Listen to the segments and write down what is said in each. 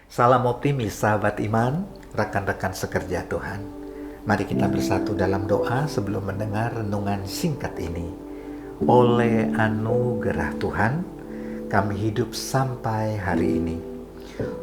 Salam optimis sahabat iman, rekan-rekan sekerja Tuhan. Mari kita bersatu dalam doa sebelum mendengar renungan singkat ini. Oleh anugerah Tuhan, kami hidup sampai hari ini.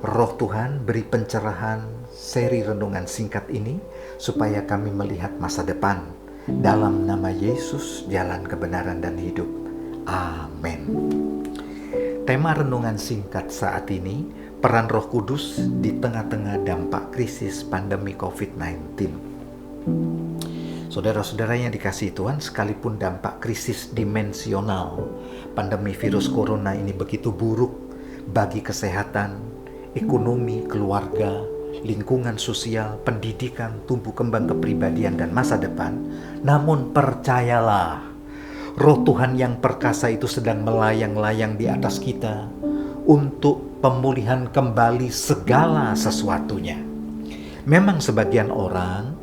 Roh Tuhan beri pencerahan seri renungan singkat ini supaya kami melihat masa depan. Dalam nama Yesus, jalan kebenaran dan hidup. Amin. Tema renungan singkat saat ini, peran Roh Kudus di tengah-tengah dampak krisis pandemi COVID-19. Saudara-saudara yang dikasihi Tuhan, sekalipun dampak krisis dimensional pandemi virus corona ini begitu buruk bagi kesehatan, ekonomi, keluarga, lingkungan sosial, pendidikan, tumbuh kembang kepribadian dan masa depan, namun percayalah, Roh Tuhan yang perkasa itu sedang melayang-layang di atas kita untuk pemulihan kembali segala sesuatunya. Memang sebagian orang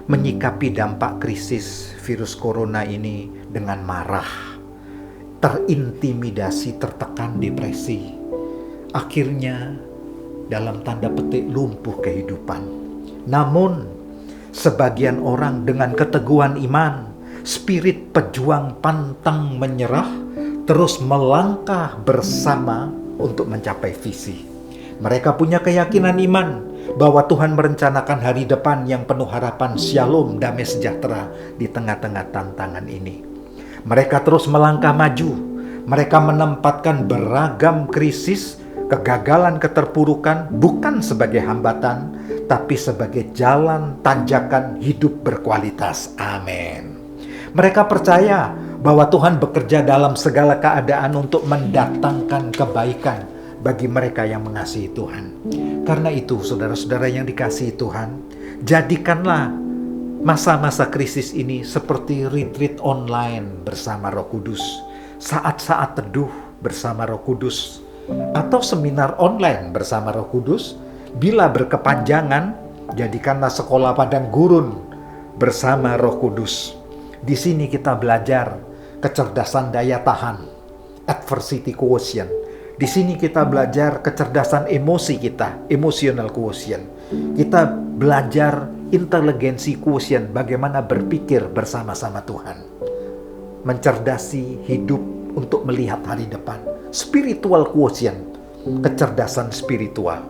menyikapi dampak krisis virus corona ini dengan marah, terintimidasi, tertekan, depresi. Akhirnya dalam tanda petik lumpuh kehidupan. Namun sebagian orang dengan keteguhan iman, spirit pejuang pantang menyerah, terus melangkah bersama untuk mencapai visi. Mereka punya keyakinan iman bahwa Tuhan merencanakan hari depan yang penuh harapan, shalom, damai sejahtera di tengah-tengah tantangan ini. Mereka terus melangkah maju. Mereka menempatkan beragam krisis, kegagalan, keterpurukan bukan sebagai hambatan, tapi sebagai jalan tanjakan hidup berkualitas. Amin. Mereka percaya bahwa Tuhan bekerja dalam segala keadaan untuk mendatangkan kebaikan bagi mereka yang mengasihi Tuhan. Karena itu, saudara-saudara yang dikasihi Tuhan, jadikanlah masa-masa krisis ini seperti retreat online bersama Roh Kudus, saat-saat teduh bersama Roh Kudus, atau seminar online bersama Roh Kudus. Bila berkepanjangan, jadikanlah sekolah padang gurun bersama Roh Kudus. Di sini kita belajar kecerdasan daya tahan, adversity quotient. Di sini kita belajar kecerdasan emosi kita, emotional quotient. Kita belajar inteligensi quotient, bagaimana berpikir bersama-sama Tuhan. Mencerdasi hidup untuk melihat hari depan. Spiritual quotient, kecerdasan spiritual.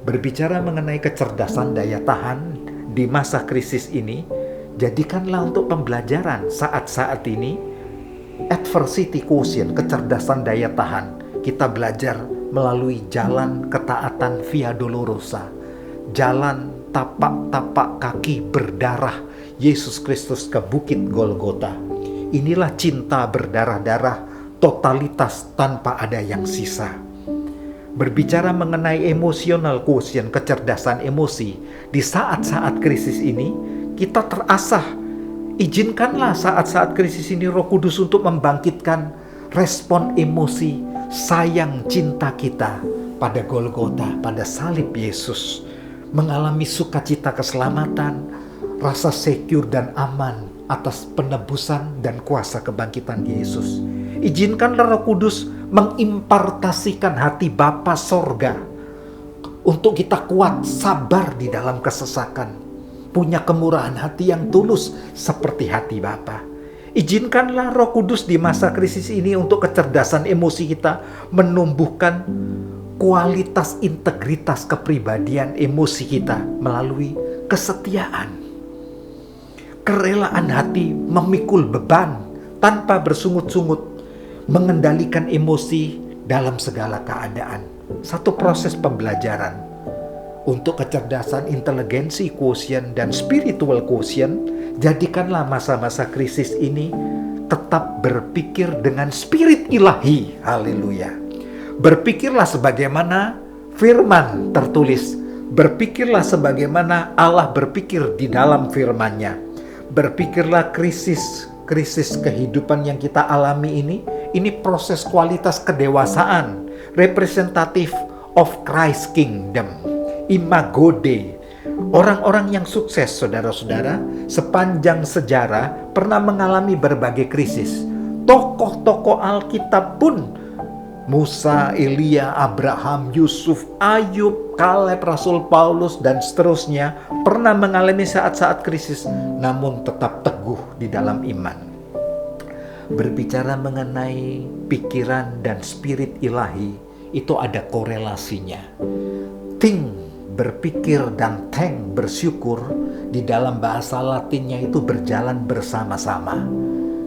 Berbicara mengenai kecerdasan daya tahan di masa krisis ini, jadikanlah untuk pembelajaran saat-saat ini adversity quotient, kecerdasan daya tahan. Kita belajar melalui jalan ketaatan via dolorosa, jalan tapak-tapak kaki berdarah Yesus Kristus ke Bukit Golgota. Inilah cinta berdarah-darah, totalitas tanpa ada yang sisa. Berbicara mengenai emotional quotient, kecerdasan emosi, di saat-saat krisis ini kita terasah. Izinkanlah saat-saat krisis ini Roh Kudus untuk membangkitkan respon emosi sayang cinta kita pada Golgota, pada salib Yesus. Mengalami sukacita keselamatan, rasa secure dan aman atas penebusan dan kuasa kebangkitan Yesus. Izinkanlah Roh Kudus mengimpartasikan hati Bapa Sorga untuk kita kuat, sabar di dalam kesesakan, punya kemurahan hati yang tulus seperti hati Bapa. Izinkanlah Roh Kudus di masa krisis ini untuk kecerdasan emosi kita menumbuhkan kualitas integritas kepribadian emosi kita melalui kesetiaan, kerelaan hati memikul beban tanpa bersungut-sungut, mengendalikan emosi dalam segala keadaan. Satu proses pembelajaran untuk kecerdasan inteligensi quotient dan spiritual quotient. Jadikanlah masa-masa krisis ini tetap berpikir dengan spirit ilahi. Haleluya. Berpikirlah sebagaimana firman tertulis. Berpikirlah sebagaimana Allah berpikir di dalam firman-Nya. Berpikirlah krisis kehidupan yang kita alami ini proses kualitas kedewasaan, representative of Christ Kingdom, imago Dei. Orang-orang yang sukses, saudara-saudara, sepanjang sejarah pernah mengalami berbagai krisis. Tokoh-tokoh Alkitab pun Musa, Elia, Abraham, Yusuf, Ayub, Kaleb, Rasul Paulus, dan seterusnya pernah mengalami saat-saat krisis, namun tetap teguh di dalam iman. Berbicara mengenai pikiran dan spirit ilahi, itu ada korelasinya. Think, berpikir, dan thank, bersyukur, di dalam bahasa Latinnya itu berjalan bersama-sama.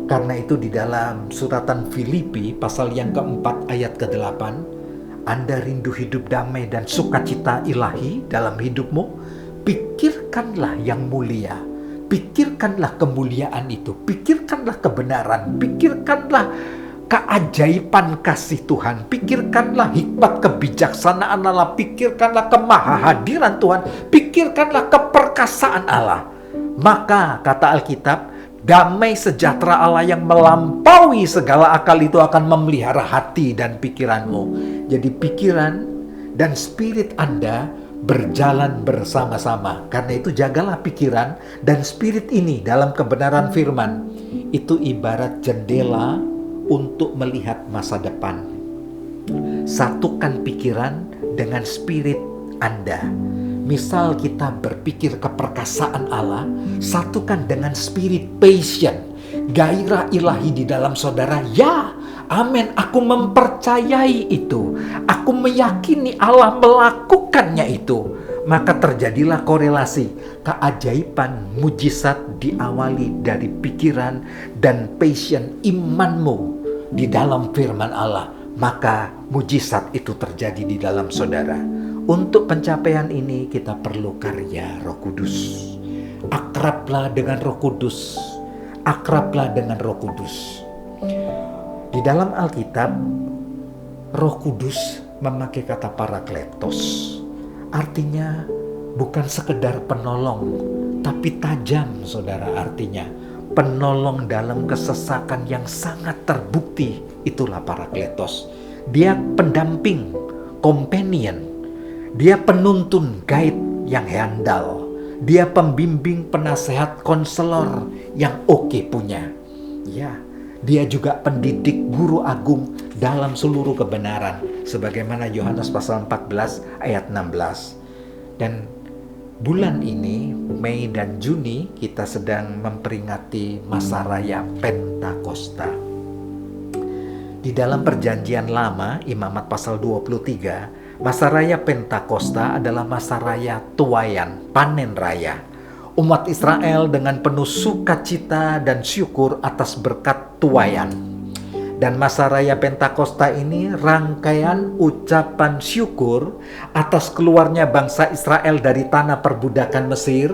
Karena itu di dalam suratan Filipi pasal yang keempat ayat ke-8, Anda rindu hidup damai dan sukacita ilahi dalam hidupmu, pikirkanlah yang mulia, pikirkanlah kemuliaan itu, pikirkanlah kebenaran, pikirkanlah keajaiban kasih Tuhan, pikirkanlah hikmat kebijaksanaan Allah, pikirkanlah kemahahadiran Tuhan, pikirkanlah keperkasaan Allah. Maka kata Alkitab, damai sejahtera Allah yang melampaui segala akal itu akan memelihara hati dan pikiranmu. Jadi pikiran dan spirit Anda berjalan bersama-sama. Karena itu jagalah pikiran dan spirit ini dalam kebenaran firman. Itu ibarat jendela untuk melihat masa depan. Satukan pikiran dengan spirit Anda. Misal kita berpikir keperkasaan Allah, satukan dengan spirit passion, gairah ilahi di dalam saudara. Ya, amin, aku mempercayai itu. Aku meyakini Allah melakukannya itu. Maka terjadilah korelasi. Keajaiban, mujizat diawali dari pikiran dan passion imanmu di dalam firman Allah. Maka mujizat itu terjadi di dalam saudara. Untuk pencapaian ini kita perlu karya Roh Kudus. Akrablah dengan Roh Kudus. Akrablah dengan Roh Kudus. Di dalam Alkitab, Roh Kudus memakai kata parakletos. Artinya bukan sekedar penolong, tapi tajam, saudara, artinya. Penolong dalam kesesakan yang sangat terbukti, itulah parakletos. Dia pendamping, companion. Dia penuntun, guide yang handal. Dia pembimbing, penasehat, konselor yang oke punya. Ya, dia juga pendidik, guru agung dalam seluruh kebenaran. Sebagaimana Yohanes pasal 14 ayat 16. Dan bulan ini, Mei dan Juni, kita sedang memperingati masa raya Pentakosta. Di dalam perjanjian lama, Imamat pasal 23, masa raya Pentakosta adalah masa raya tuaian, panen raya. Umat Israel dengan penuh sukacita dan syukur atas berkat tuaian. Dan masa raya Pentakosta ini rangkaian ucapan syukur atas keluarnya bangsa Israel dari tanah perbudakan Mesir,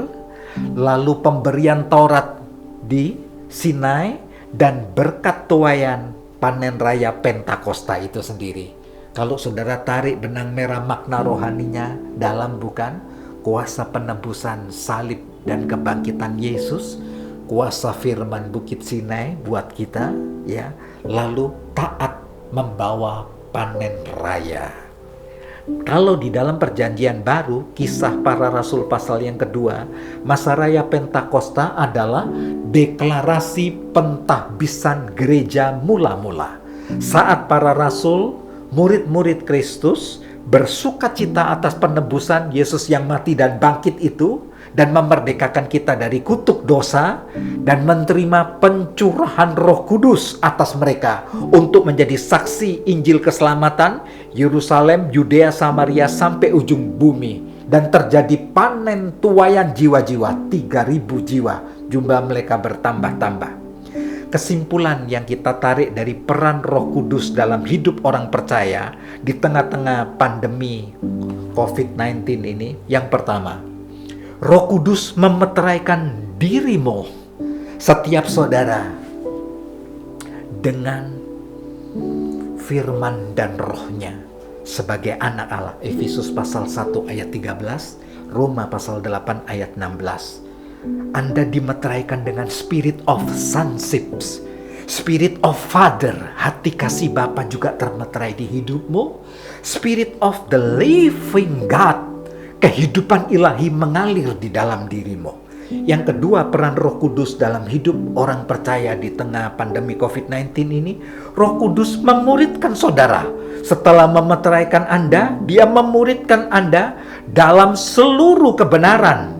lalu pemberian Taurat di Sinai, dan berkat tuaian panen raya Pentakosta itu sendiri. Kalau saudara tarik benang merah makna rohaninya dalam, bukan? Kuasa penebusan salib dan kebangkitan Yesus, kuasa firman Bukit Sinai buat kita, ya. Lalu taat membawa panen raya. Kalau di dalam perjanjian baru, Kisah Para Rasul pasal yang kedua, masa raya Pentakosta adalah deklarasi pentahbisan gereja mula-mula. Saat para rasul, murid-murid Kristus bersukacita atas penebusan Yesus yang mati dan bangkit itu, dan memerdekakan kita dari kutuk dosa, dan menerima pencurahan Roh Kudus atas mereka untuk menjadi saksi Injil keselamatan Yerusalem, Yudea, Samaria sampai ujung bumi. Dan terjadi panen tuaian jiwa-jiwa, 3.000 jiwa, jumlah mereka bertambah-tambah. Kesimpulan yang kita tarik dari peran Roh Kudus dalam hidup orang percaya di tengah-tengah pandemi COVID-19 ini, yang pertama, Roh Kudus memeteraikan dirimu, setiap saudara, dengan firman dan rohnya sebagai anak Allah. Efesus pasal 1 ayat 13, Roma pasal 8 ayat 16. Anda dimeteraikan dengan spirit of sonship, spirit of father, hati kasih Bapa juga termeterai di hidupmu. Spirit of the living God, kehidupan ilahi mengalir di dalam dirimu. Yang kedua, peran Roh Kudus dalam hidup orang percaya di tengah pandemi COVID-19 ini. Roh Kudus memuridkan saudara. Setelah memeteraikan Anda, Dia memuridkan Anda dalam seluruh kebenaran.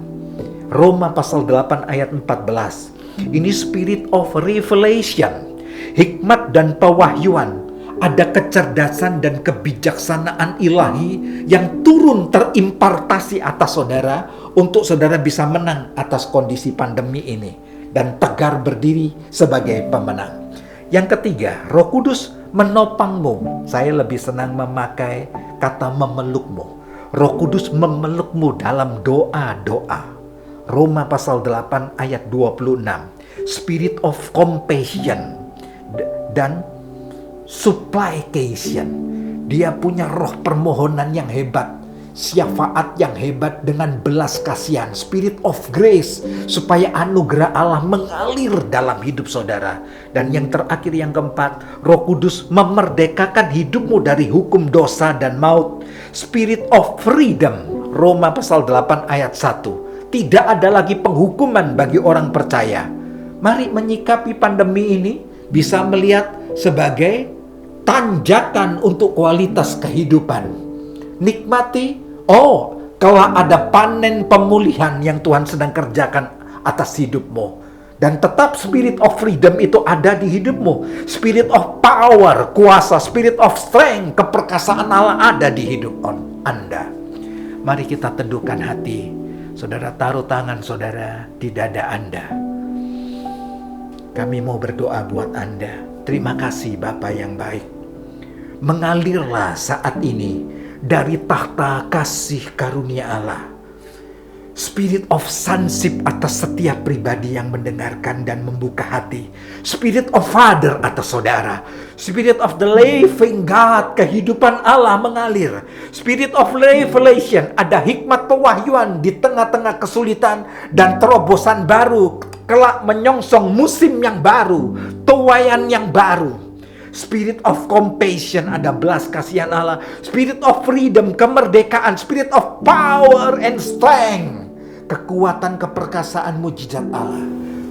Roma pasal 8 ayat 14. Ini spirit of revelation, hikmat dan pewahyuan. Ada kecerdasan dan kebijaksanaan ilahi yang turun terimpartasi atas saudara untuk saudara bisa menang atas kondisi pandemi ini dan tegar berdiri sebagai pemenang. Yang ketiga, Roh Kudus menopangmu. Saya lebih senang memakai kata memelukmu. Roh Kudus memelukmu dalam doa-doa. Roma pasal 8 ayat 26. Spirit of compassion dan supplication. Dia punya roh permohonan yang hebat, syafaat yang hebat dengan belas kasihan, spirit of grace, supaya anugerah Allah mengalir dalam hidup saudara. Dan yang terakhir, yang keempat, Roh Kudus memerdekakan hidupmu dari hukum dosa dan maut. Spirit of freedom. Roma pasal 8 ayat 1. Tidak ada lagi penghukuman bagi orang percaya. Mari menyikapi pandemi ini bisa melihat sebagai tanjakan untuk kualitas kehidupan. Nikmati, kalau ada panen pemulihan yang Tuhan sedang kerjakan atas hidupmu. Dan tetap spirit of freedom itu ada di hidupmu. Spirit of power, kuasa, spirit of strength, keperkasaan Allah ada di hidup Anda. Mari kita teduhkan hati. Saudara, taruh tangan saudara di dada Anda. Kami mau berdoa buat Anda. Terima kasih Bapa yang baik. Mengalirlah saat ini dari tahta kasih karunia Allah. Spirit of sonship atas setiap pribadi yang mendengarkan dan membuka hati. Spirit of Father atas saudara. Spirit of the living God, kehidupan Allah mengalir. Spirit of revelation, ada hikmat pewahyuan di tengah-tengah kesulitan dan terobosan baru. Kelak menyongsong musim yang baru, tuaian yang baru. Spirit of compassion, ada belas kasihan Allah. Spirit of freedom, kemerdekaan. Spirit of power and strength, kekuatan, keperkasaan, mujizat Allah.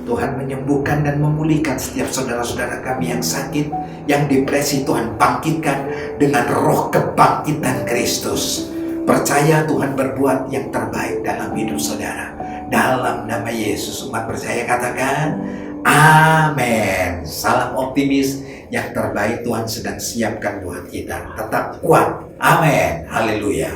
Tuhan menyembuhkan dan memulihkan setiap saudara-saudara kami yang sakit, yang depresi. Tuhan bangkitkan dengan roh kebangkitan Kristus. Percaya Tuhan berbuat yang terbaik dalam hidup saudara. Dalam nama Yesus, umat percaya katakan amin. Salam optimis, yang terbaik Tuhan sedang siapkan buat kita. Tetap kuat. Amin. Haleluya.